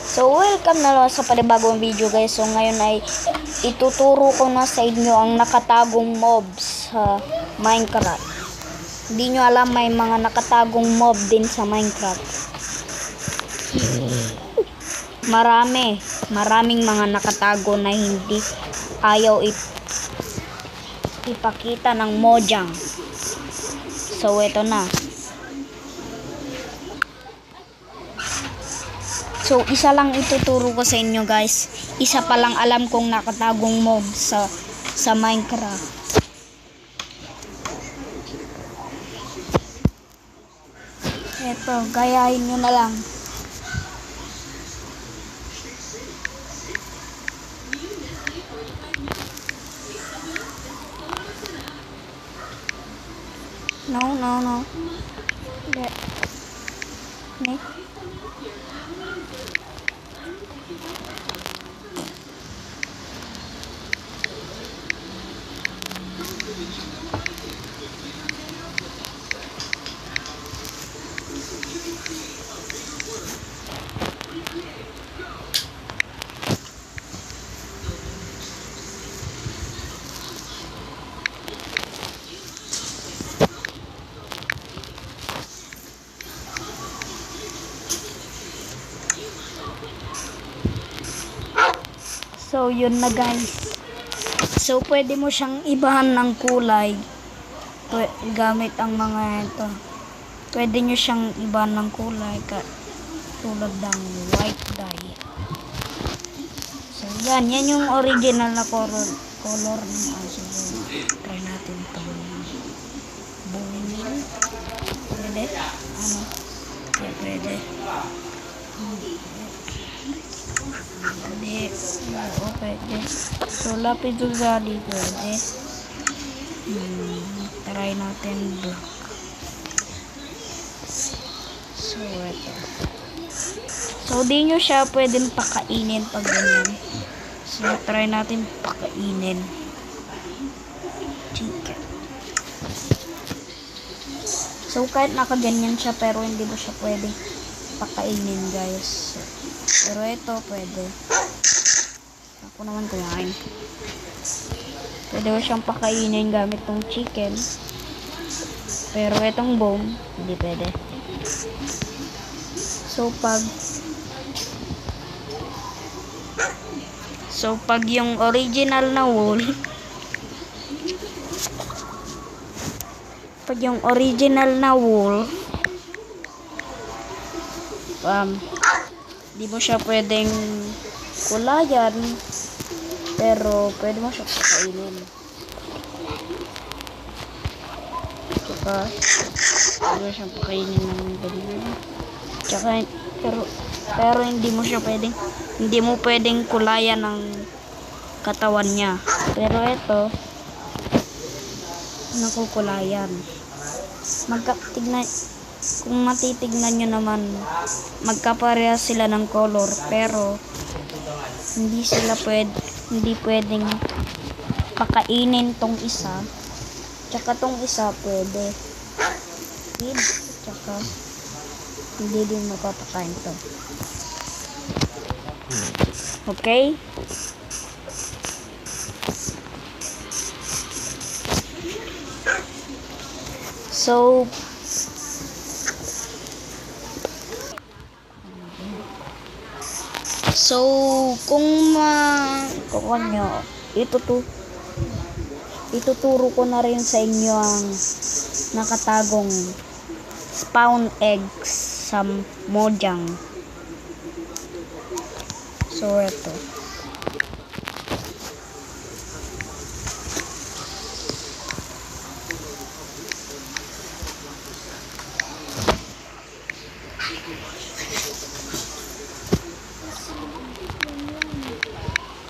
So, welcome na naman sa panibagong video guys. So, ngayon ay ituturo ko na sa inyo ang nakatagong mobs sa Minecraft. Hindi nyo alam, may mga nakatagong mob din sa Minecraft. Maraming mga nakatago na hindi ayaw ipakita ng Mojang. So, ito na. So, isa lang ituturo ko sa inyo guys. Isa pa lang alam kong nakatagong mob sa Minecraft. Eto, gayahin nyo na lang. No. Ne? So, yun na guys. So, pwede mo siyang ibahan ng kulay. Gamit ang mga ito. Pwede nyo siyang ibahan ng kulay. Tulad ng white dye. So, yan yung original na color ng aso. Try natin ito. Bumili. Pwede? Ano? Yeah, pwede. Pwede. Oo, pwede. So, lapid ugali. Pwede. Try natin black. So, ito. So, di nyo siya pwedeng pakainin pag ganyan. So, try natin pakainin. Chicken. So, kahit nakaganyan siya, pero hindi mo siya pwedeng pakainin, guys. Pero ito, pwede. Ako naman kumain. Pwede mo siyang pakainin gamit tong chicken. Pero itong bone, hindi pwede. So, pag yung original na wool, di mo siya pwedeng kulayan, pero pwede mo siya pakainin. Tsaka, pwede mo siyang pakainin ng ganyan. Tsaka, pero hindi mo pwedeng kulayan ng katawan niya. Pero ito, nakukulayan. Kung matitignan nyo naman, magkaparehas sila ng color, pero hindi pwedeng pakainin tong isa, tsaka tong isa pwede feed, tsaka hindi din mapapakain to. Okay? So, kung nyo, ituturo ko na rin sa inyo ang nakatagong spawn eggs sa Mojang. So, ito.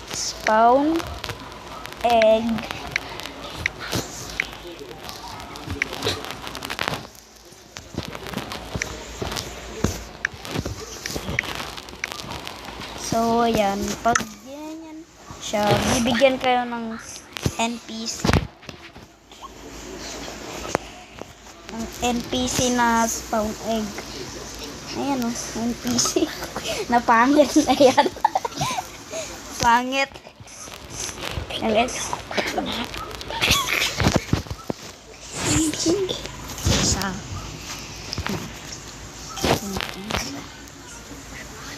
Spawn egg so ayan, pag ganyan siya, bibigyan kayo ng NPC na spawn egg. Ayan o, NPC. Napangit na yan. Pangit. Ayan. Isa.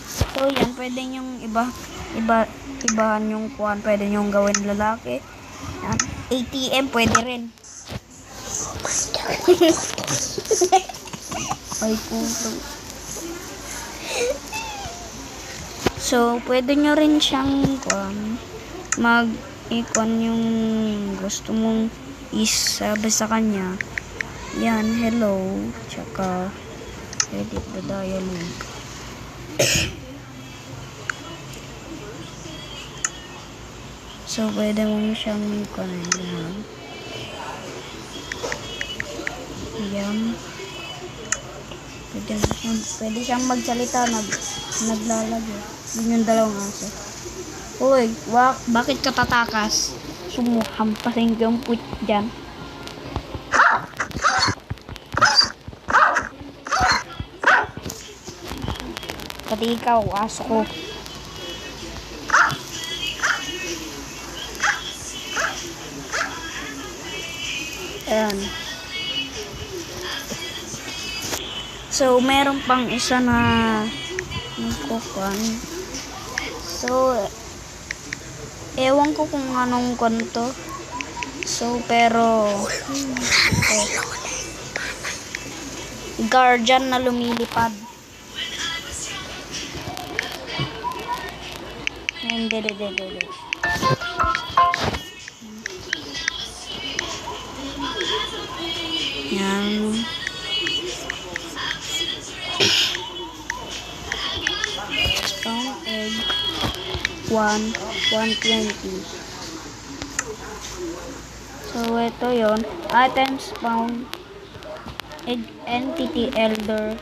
So, yan. Pwede yung ibahan yung kuhan. Pwede yung gawin lalaki. Yan. ATM, pwede rin. Ay, puto. So, pwede nyo rin siyang mag-ikon yung gusto mong isabi sa kanya. Yan, hello. Tsaka, edit the dialogue. So, pwede mo siyang yan. Yan. Pwede siyang magsalita, naglalagay. Yun yung dalawang aso. Uy, bakit ka tatakas? Sumuhampasin ko yung put dyan. Pati ikaw, aso ko. Ayan. So, meron pang isa na nagkukuhan. So, ewan ko kung anong kanto. So, pero guardian na lumilipad. Hindi. Yan. Strong egg 120. So ito yon. Items found. Entity elder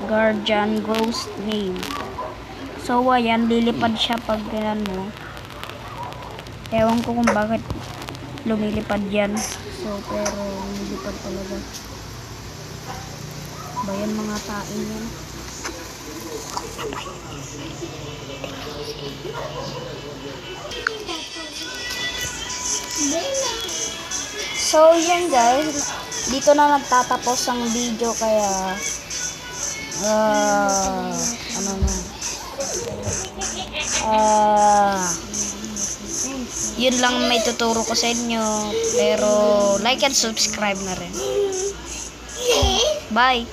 guardian ghost name. So ayan, lilipad siya pag ganyan mo. Ewan ko kung bakit lumilipad yan. So, pero lumilipad talaga. Bayan mga tain yan. So, yan guys. Dito na nagtatapos ang video kaya yun lang may tuturo ko sa inyo, pero like and subscribe na rin. Bye.